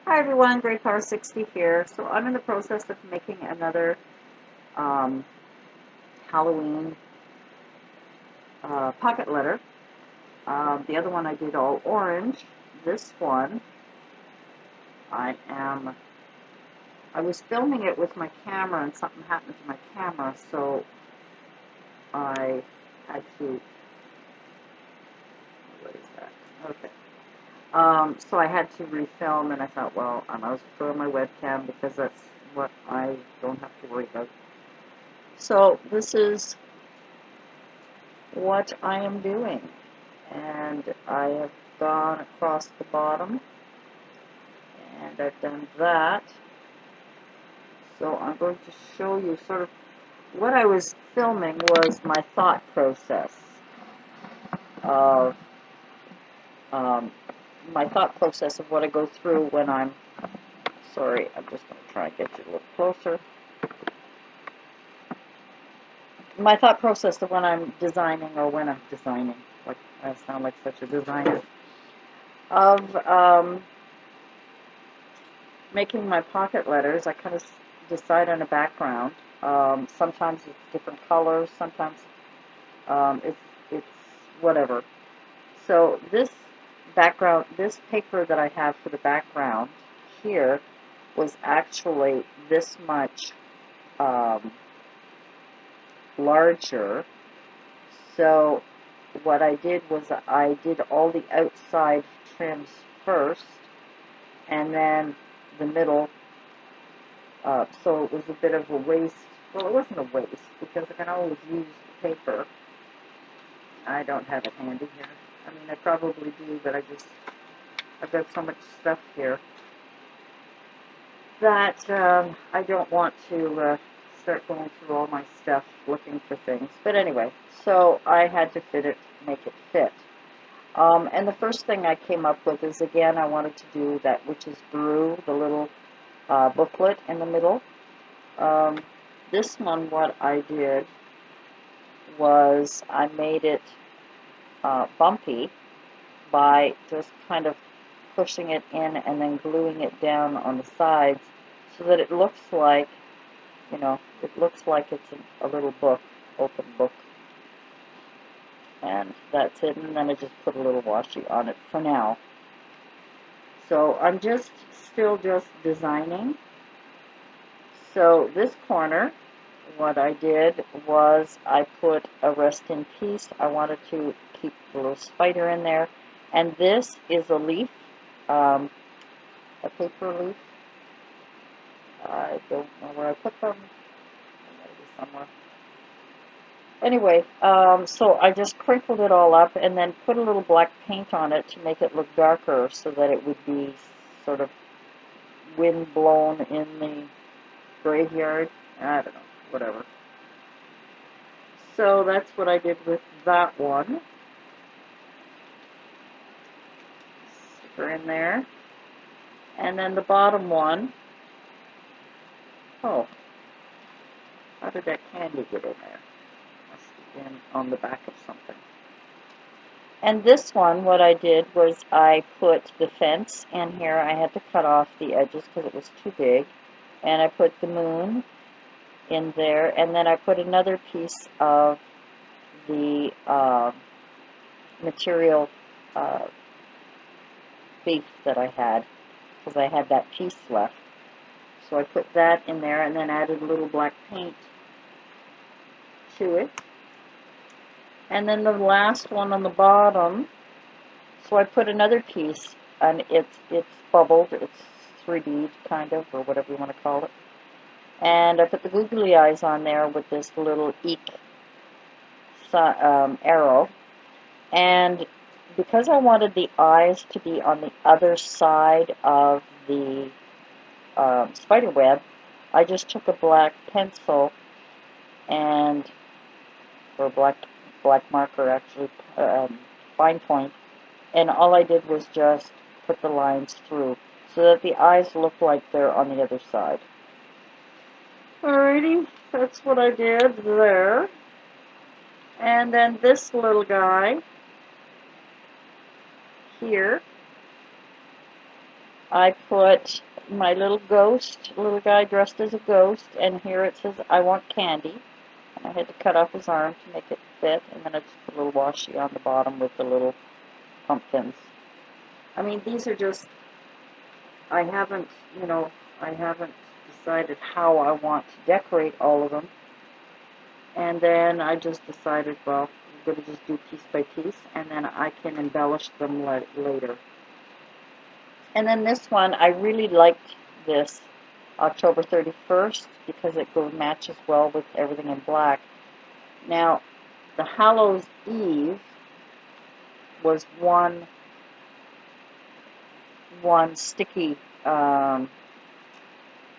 Hi everyone, Great Power 60 here. So I'm in the process of making another um, Halloween pocket letter. The other one I did all orange. This one, I was filming it with my camera and something happened to my camera, so I had to, what is that? Okay. So I had to refilm and I thought, well, I might as well throw on my webcam because that's what I don't have to worry about. So this is what I am doing, and I have gone across the bottom and I've done that. So I'm going to show you sort of what I was filming was my thought process of what I go through when I'm sorry, I'm just going to try and get you a little closer. My thought process of when I'm designing, or when I'm designing, like I sound like such a designer, of making my pocket letters. I kind of decide on a background. Sometimes it's different colors, sometimes it's whatever. So this background, this paper that I have for the background here was actually this much larger. So what I did was I did all the outside trims first, and then the middle. So it was a bit of a waste. Well, it wasn't a waste because I can always use the paper. I don't have it handy here. I mean, I probably do, but I've got so much stuff here that I don't want to start going through all my stuff looking for things. But anyway, so I had to make it fit. And the first thing I came up with is, again, I wanted to do that Witch's Brew, the little booklet in the middle. This one, what I did was I made it bumpy by just kind of pushing it in and then gluing it down on the sides so that it looks like, it's a little book, open book. And that's it, and then I just put a little washi on it for now. So I'm still just designing. So this corner, what I did was I put a rest in peace. I wanted to keep the little spider in there. And this is a leaf, a paper leaf. I don't know where I put them. Maybe somewhere. Anyway, so I just crinkled it all up and then put a little black paint on it to make it look darker so that it would be sort of wind blown in the graveyard. I don't know, whatever. So that's what I did with that one. Sticker in there. And then the bottom one. Oh, how did that candy get in there? Must have been on the back of something. And this one, what I did was I put the fence in here. I had to cut off the edges because it was too big. And I put the moon in there. And then I put another piece of the material beef that I had, because I had that piece left. So I put that in there and then added a little black paint to it. And then the last one on the bottom, so I put another piece, and it's bubbled, it's 3D kind of, or whatever you want to call it. And I put the googly eyes on there with this little eek arrow. And because I wanted the eyes to be on the other side of the spider web, I just took a black pencil or black marker actually, fine point, and all I did was just put the lines through so that the eyes look like they're on the other side. Alrighty, that's what I did there. And then this little guy here, I put my little ghost, little guy dressed as a ghost, and here it says, I want candy. And I had to cut off his arm to make it fit, and then I just put a little washi on the bottom with the little pumpkins. I mean, these are just, I haven't, I haven't decided how I want to decorate all of them. And then I just decided, well, I'm going to just do piece by piece, and then I can embellish them later. And then this one, I really liked this October 31st because it matches well with everything in black. Now, the Hallows Eve was one sticky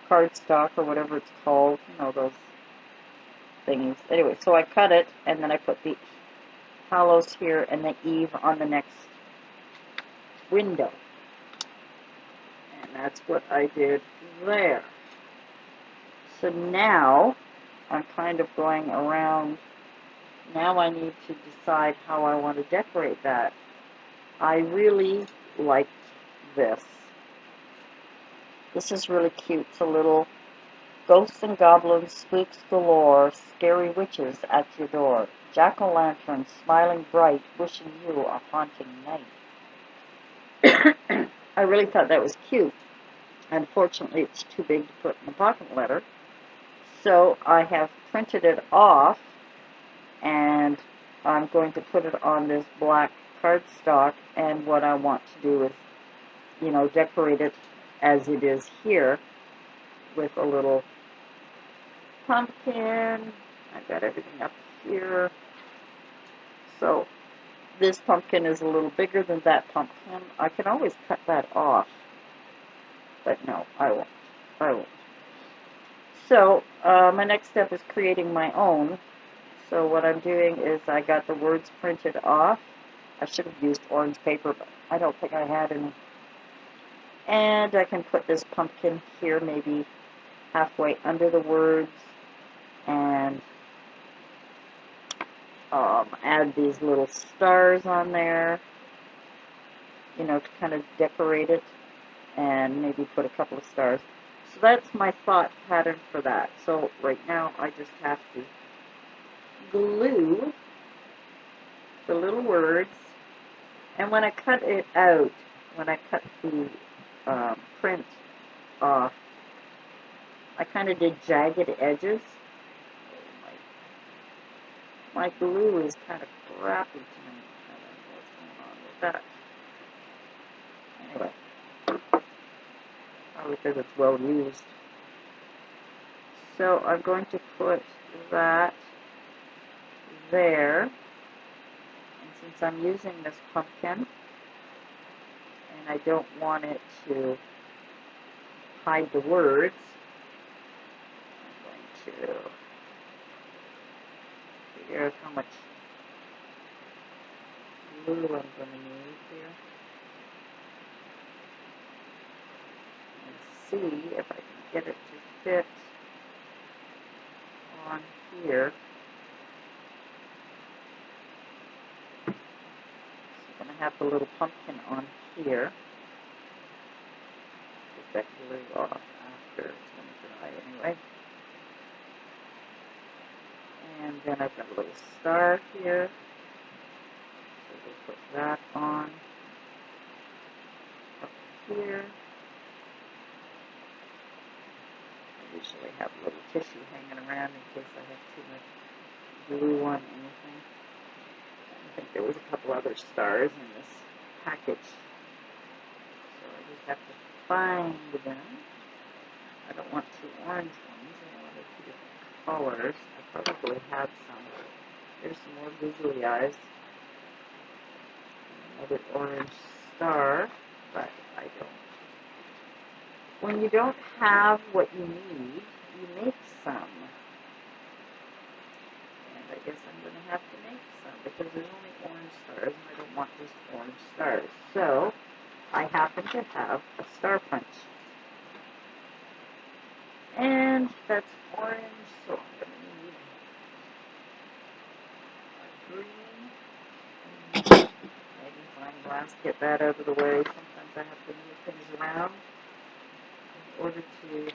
cardstock or whatever it's called, those things. Anyway, so I cut it, and then I put the Hallows here and the Eve on the next window. And that's what I did there. So now I'm kind of going around. Now I need to decide how I want to decorate that. I really liked this. This is really cute. It's a little ghosts and goblins, spooks galore, scary witches at your door, jack-o'-lanterns smiling bright, wishing you a haunting night. I really thought that was cute. Unfortunately, it's too big to put in the pocket letter. So I have printed it off, and I'm going to put it on this black cardstock, and what I want to do is, decorate it as it is here with a little pumpkin. I've got everything up here. So this pumpkin is a little bigger than that pumpkin. I can always cut that off, but no, I won't. So my next step is creating my own. So what I'm doing is I got the words printed off. I should have used orange paper, but I don't think I had any. And I can put this pumpkin here, maybe halfway under the words, and add these little stars on there, to kind of decorate it, and maybe put a couple of stars. So that's my thought pattern for that. So right now I just have to glue the little words, and when I cut it out, when I cut the print off, I kind of did jagged edges. My glue is kind of crappy tonight. I don't know what's going on with that. Anyway, probably because it's well used. So I'm going to put that there. And since I'm using this pumpkin, and I don't want it to hide the words, I'm going to figure out how much glue I'm going to need here. And see if I can get it to fit on here. So I'm going to have the little pumpkin on here. Take that glue off after it's going to dry anyway. And then I've got a little star here. So we'll put that on up here. I usually have a little tissue hanging around in case I have too much glue on anything. I think there was a couple other stars in this package. So I just have to find them. I don't want two orange ones. I want two different colors. I probably have some. There's some more googly eyes. Another orange star, but I don't. When you don't have what you need, you make some. And I guess I'm going to have to make some because there's only orange stars and I don't want just orange stars. So I happen to have a star punch. And that's orange, so I'm going to need a green. Magnifying glass, get that out of the way. Sometimes I have to move things around. order to,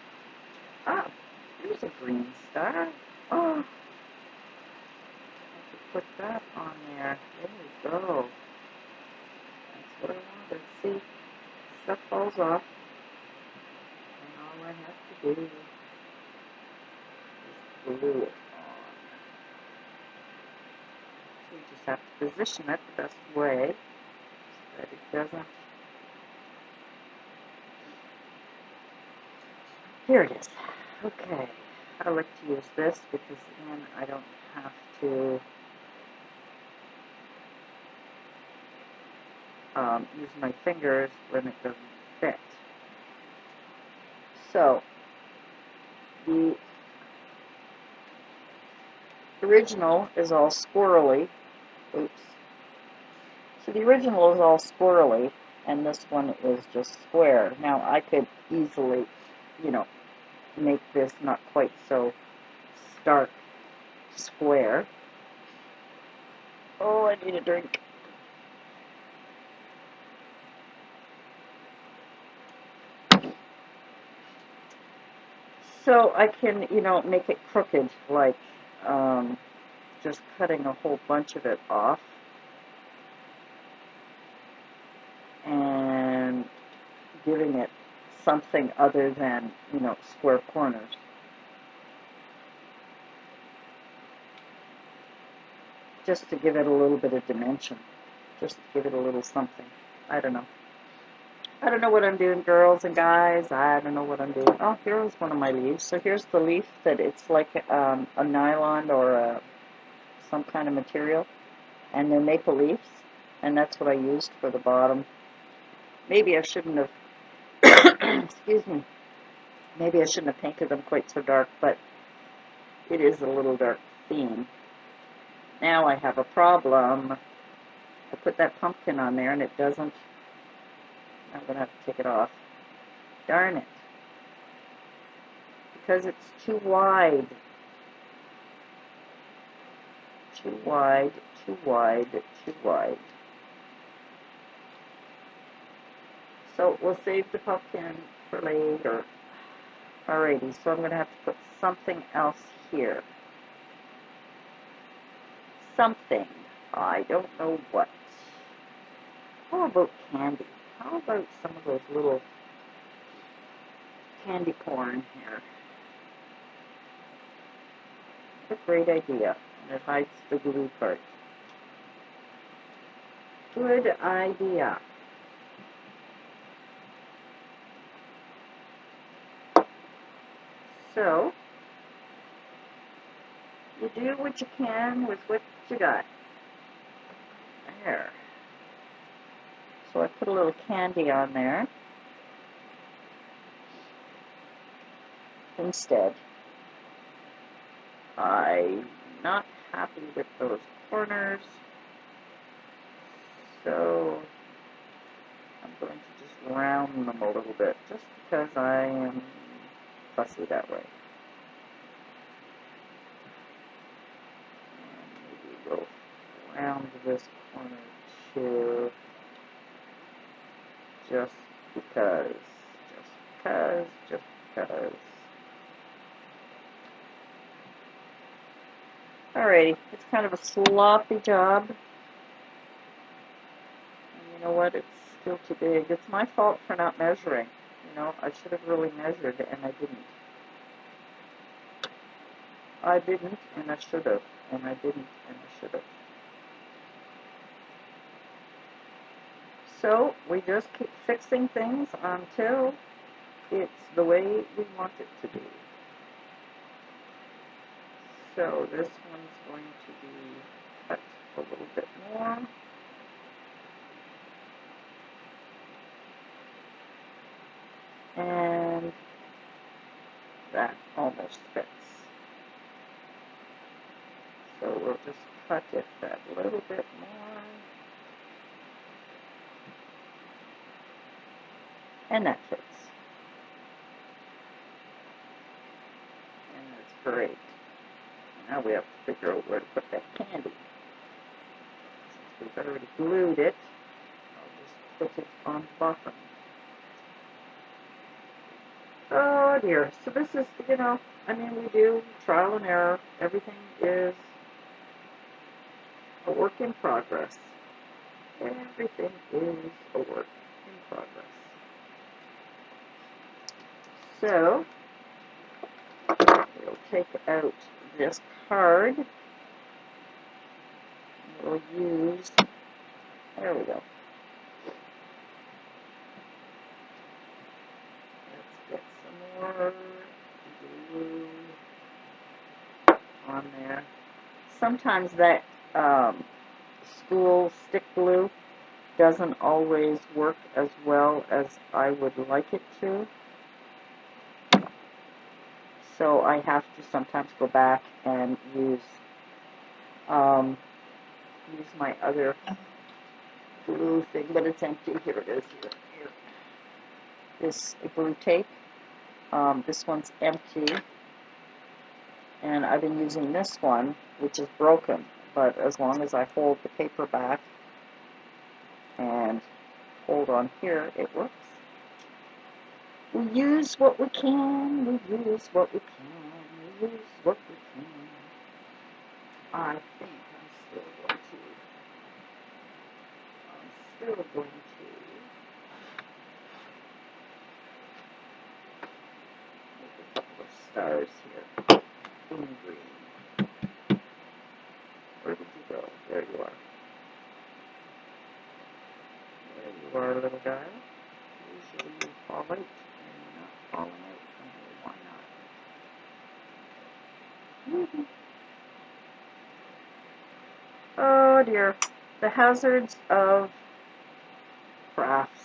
here's a green star. Oh, I could put that on there. There we go. That's what I wanted. See, stuff falls off, and all I have to do is glue it on. So you just have to position it the best way so that it doesn't. Here it is. Okay. I like to use this because then I don't have to use my fingers when it doesn't fit. So, the original is all squirrely. Oops. So the original is all squirrely, and this one is just square. Now, I could easily, make this not quite so stark square. Oh, I need a drink. So I can, make it crooked, like just cutting a whole bunch of it off and giving it something other than, square corners. Just to give it a little bit of dimension. Just to give it a little something. I don't know. I don't know what I'm doing, girls and guys. I don't know what I'm doing. Oh, here's one of my leaves. So here's the leaf that it's like a nylon or some kind of material. And they're maple leaves. And that's what I used for the bottom. Maybe I shouldn't have, excuse me, maybe I shouldn't have painted them quite so dark, but it is a little dark theme. Now I have a problem. I put that pumpkin on there and it doesn't, I'm going to have to take it off. Darn it. Because it's too wide. Too wide, too wide, too wide. So we'll save the pumpkin for later. Alrighty, so I'm going to have to put something else here. Something. I don't know what. How about candy? How about some of those little candy corn here? What a great idea. And it hides the glue part. Good idea. So, you do what you can with what you got. There. So I put a little candy on there instead. I'm not happy with those corners, so I'm going to just round them a little bit, just because I am fussy that way. And maybe we'll round this corner too, just because. Alrighty, it's kind of a sloppy job. And you know what? It's still too big. It's my fault for not measuring. I should have really measured, and I didn't. I didn't, and I should have. And I didn't, and I should have. So, we just keep fixing things until it's the way we want it to be. So, this one's going to be cut a little bit more. And that almost fits. So we'll just cut it that little bit more. And that fits. And that's great. Now we have to figure out where to put that candy. Since we've already glued it, I'll just put it on the bottom. Oh dear. So this is, I mean, we do trial and error. Everything is a work in progress. Everything is a work in progress. So we'll take out this card. We'll use, there we go. Let's get some more glue on there. Sometimes that school stick glue doesn't always work as well as I would like it to. So I have to sometimes go back and use my other glue thing, but it's empty. Here it is. Here. This glue tape. This one's empty, and I've been using this one, which is broken. But as long as I hold the paper back and hold on here, it works. We use what we can. We use what we can. We use what we can. I think I'm still going to make a couple of stars here in green. Where did you go? There you are. There you are, little guy. Usually you fall out, and you're not falling out. Why not? Oh dear. The hazards of crafts.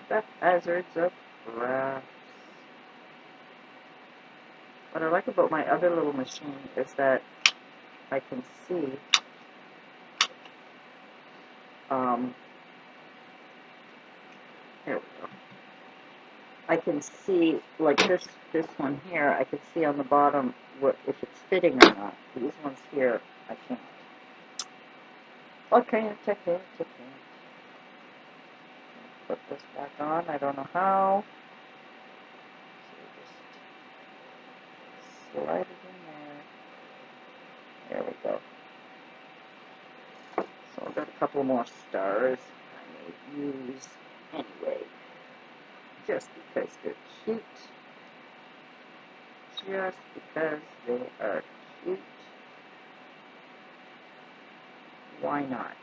The hazards of crafts. What I like about my other little machine is that I can see here we go. I can see, like this one here, I can see on the bottom if it's fitting or not. These ones here, I can't. Okay, check it. Put this back on. I don't know how. So just slide it in there. There we go. So I've got a couple more stars I may use anyway. Just because they're cute. Just because they are cute. Why not?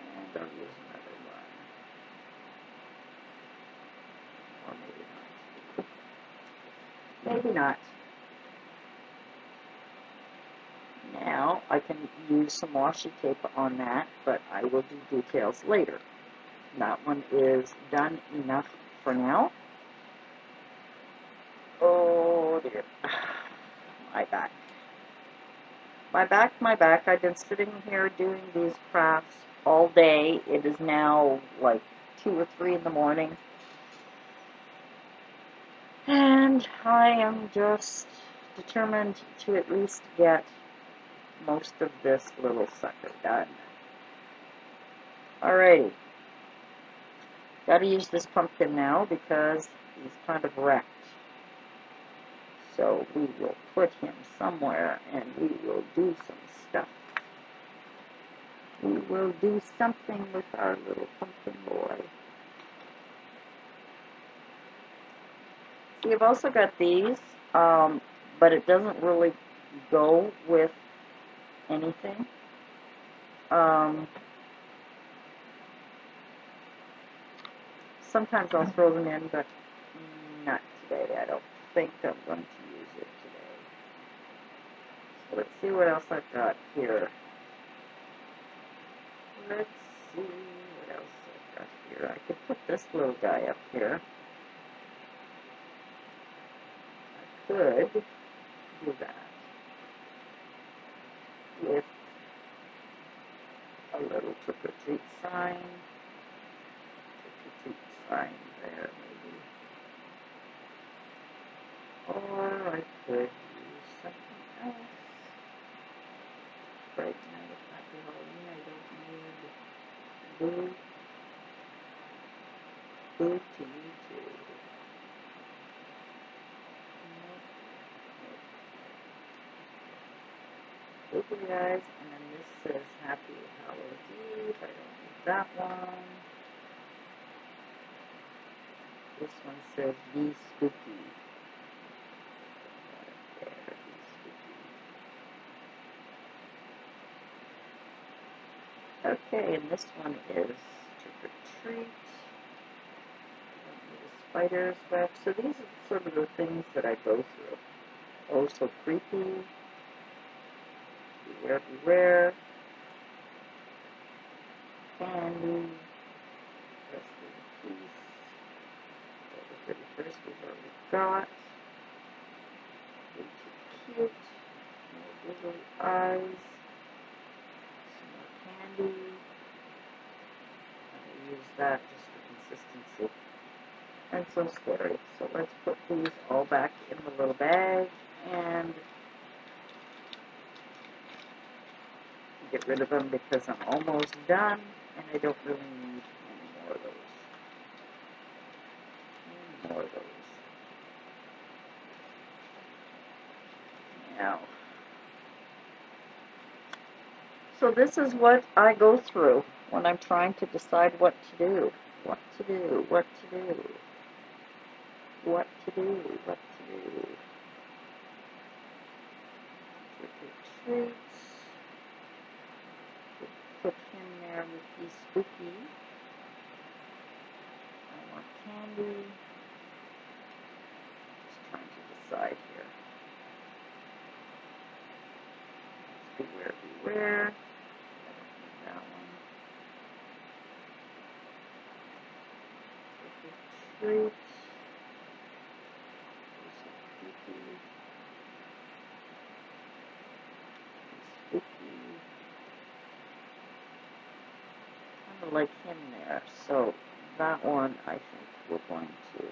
And I'll use another one. Or maybe not. Maybe not. Now I can use some washi tape on that, but I will do details later. That one is done enough for now. Oh dear. My back. My back. I've been sitting here doing these crafts all day. It is now like 2 or 3 in the morning. And I am just determined to at least get most of this little sucker done. Alrighty. Gotta use this pumpkin now because he's kind of wrecked. So we will put him somewhere and we will do some stuff. We will do something with our little pumpkin boy. See, I've also got these, but it doesn't really go with anything. Sometimes I'll throw them in, but not today. I don't think I'm going to use it today. So let's see what else I've got here. Let's see what else I've got here. I could put this little guy up here. I could do that with a little trick-or-treat sign. Trick-or-treat sign there, maybe. Or I could use something else. Right now, it's not Halloween. I don't need blue. Boo to you too. Googly eyes, and then this says Happy Hallows Eve. I don't need that one. This one says Be Spooky. Right there, Be Spooky. Okay, and this one is Trick or Treat. Don't need a spider's web. So these are sort of the things that I go through. Oh, so creepy. Beware, beware. Candy. Rest in peace. The 31st we've already got. Way too cute. More googly eyes. Some more candy. I'm going to use that just for consistency. And so scary. So let's put these all back in the little bag and get rid of them because I'm almost done and I don't really need any more of those. Any more of those. Now, so this is what I go through when I'm trying to decide what to do. What to do, what to do. What to do, what to do. Trick or treats. Put him there with Be Spooky. I want candy. Just trying to decide here. Beware, beware. I don't need that one. Trick or treat. So creepy. Spooky. Kind of like him there. So that one, I think we're going to.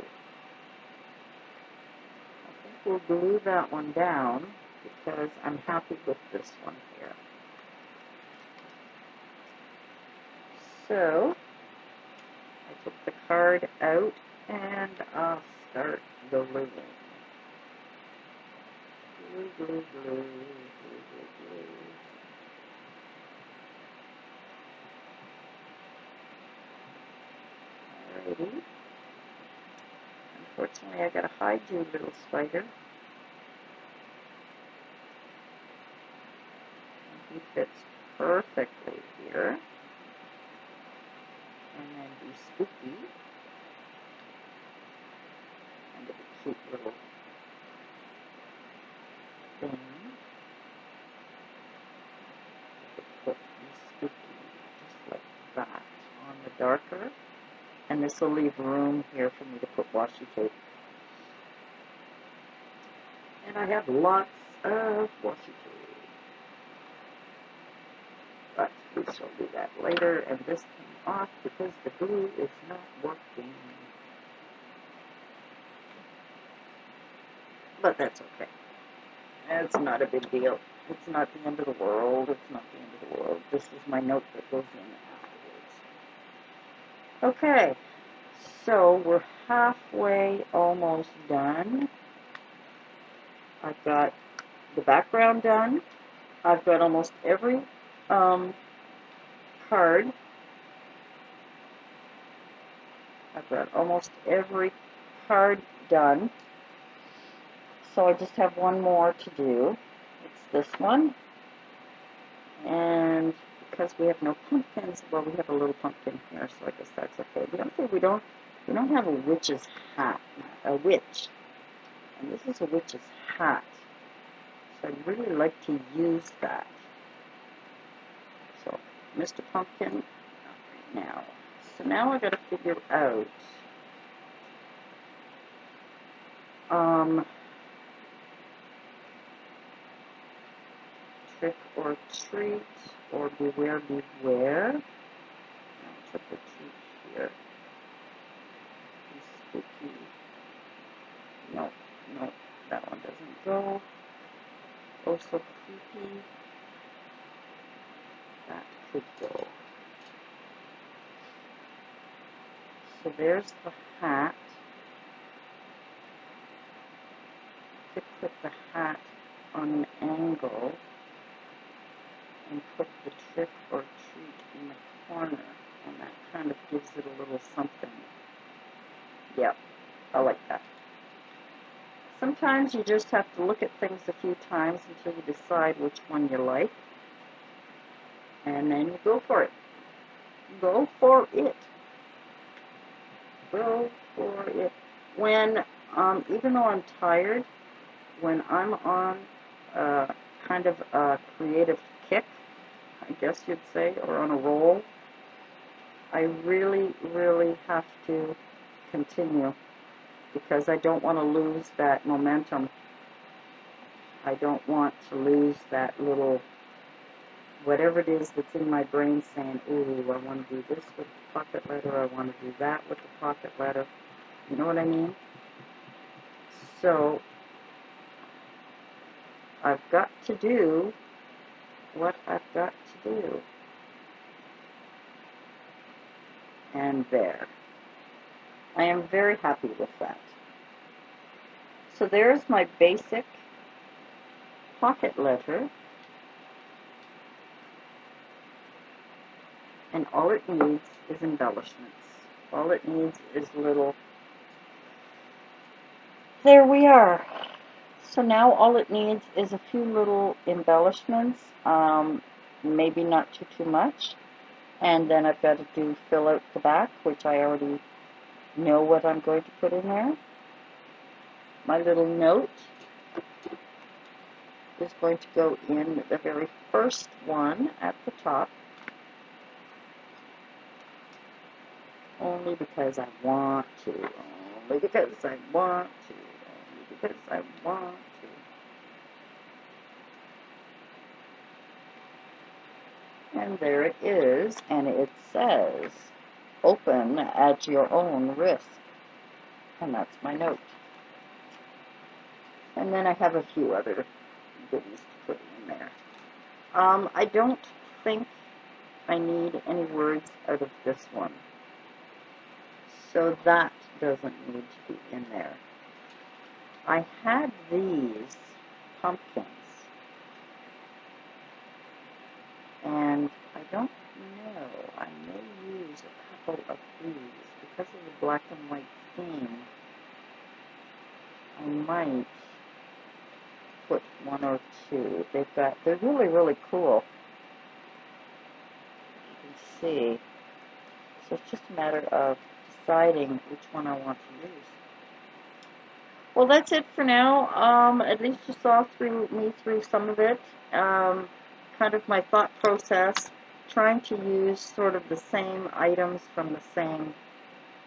I think we'll glue that one down because I'm happy with this one here. So I took the card out and I'll start gluing. Glue, glue, glue, glue, glue, glue. Alrighty. Unfortunately, I gotta hide you, little spider. And he fits perfectly here. And then Be Spooky. And a cute little thing. Put Be Spooky just like that on the darker. And this will leave room here for me to put washi tape. And I have lots of washi tape. But we shall do that later. And this came off because the glue is not working. But that's okay. It's not a big deal. It's not the end of the world. It's not the end of the world. This is my note that goes in afterwards. Okay. So we're halfway almost done. I've got the background done. I've got almost every card. I've got almost every card done. So I just have one more to do. It's this one. And because we have no pumpkins, well, we have a little pumpkin here, so I guess that's okay. The other thing, we don't have a witch's hat, a witch. And this is a witch's hat. So I'd really like to use that. So, Mr. Pumpkin, not right now. So now I gotta figure out trick or treat or beware, beware. No, trick or treat here. Be spooky. No, no, that one doesn't go. Oh, so creepy. That could go. So there's the hat. To put the hat on an angle and put the trick or treat in the corner, and that kind of gives it a little something. Yep, I like that. Sometimes you just have to look at things a few times until you decide which one you like, and then you go for it. Go for it. Go for it. When, even though I'm tired, when I'm on kind of a creative kick, I guess you'd say, or on a roll, I really, really have to continue because I don't want to lose that momentum. I don't want to lose that little, whatever it is that's in my brain saying, ooh, I want to do this with the pocket letter, I want to do that with the pocket letter. You know what I mean? So I've got to do what I've got to do. And there. I am very happy with that. So there's my basic pocket letter. And all it needs is embellishments. All it needs is little... There we are. So now all it needs is a few little embellishments, maybe not too much. And then I've got to fill out the back, which I already know what I'm going to put in there. My little note is going to go in the very first one at the top. Only because I want to. Only because I want to. Only because I want to. And there it is, and it says, open at your own risk. And that's my note. And then I have a few other goodies to put in there. I don't think I need any words out of this one. So that doesn't need to be in there. I had these pumpkins, and I don't know, I may use a couple of these because of the black and white theme. I might put one or two. They're really, really cool. You can see. So it's just a matter of deciding which one I want to use. Well, that's it for now. At least you saw me through some of it. Kind of my thought process, trying to use sort of the same items from the same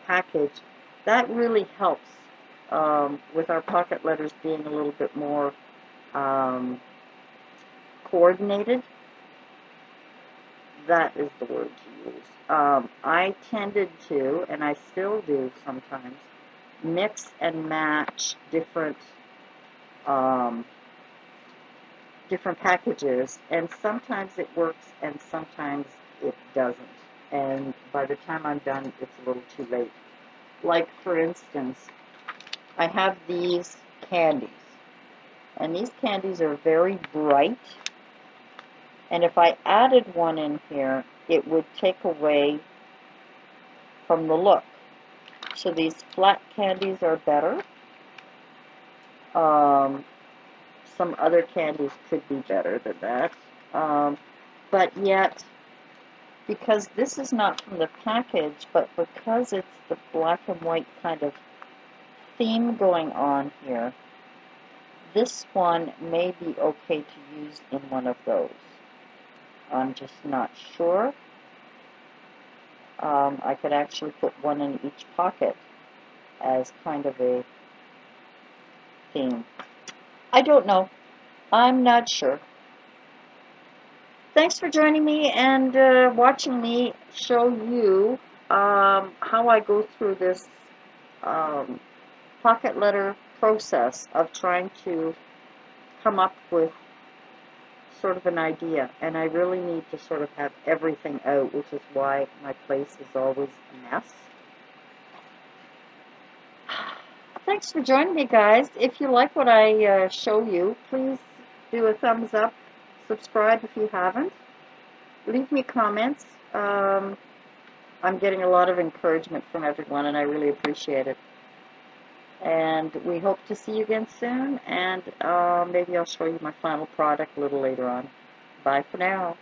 package. That really helps with our pocket letters being a little bit more coordinated. That is the word to use. I tended to, and I still do sometimes, mix and match different packages, and sometimes it works and sometimes it doesn't. And by the time I'm done, it's a little too late. Like, for instance, I have these candies, and these candies are very bright, and if I added one in here, it would take away from the look. So these flat candies are better. Some other candies could be better than that. But yet, because this is not from the package, but because it's the black and white kind of theme going on here, this one may be okay to use in one of those. I'm just not sure. I could actually put one in each pocket as kind of a theme. I don't know. I'm not sure. Thanks for joining me and watching me show you how I go through this pocket letter process of trying to come up with sort of an idea. And I really need to sort of have everything out, which is why my place is always a mess. thanks for joining me, guys. If you like what I show you, please do a thumbs up, subscribe if you haven't, leave me comments. I'm getting a lot of encouragement from everyone, and I really appreciate it. And we hope to see you again soon, and maybe I'll show you my final product a little later on. Bye for now.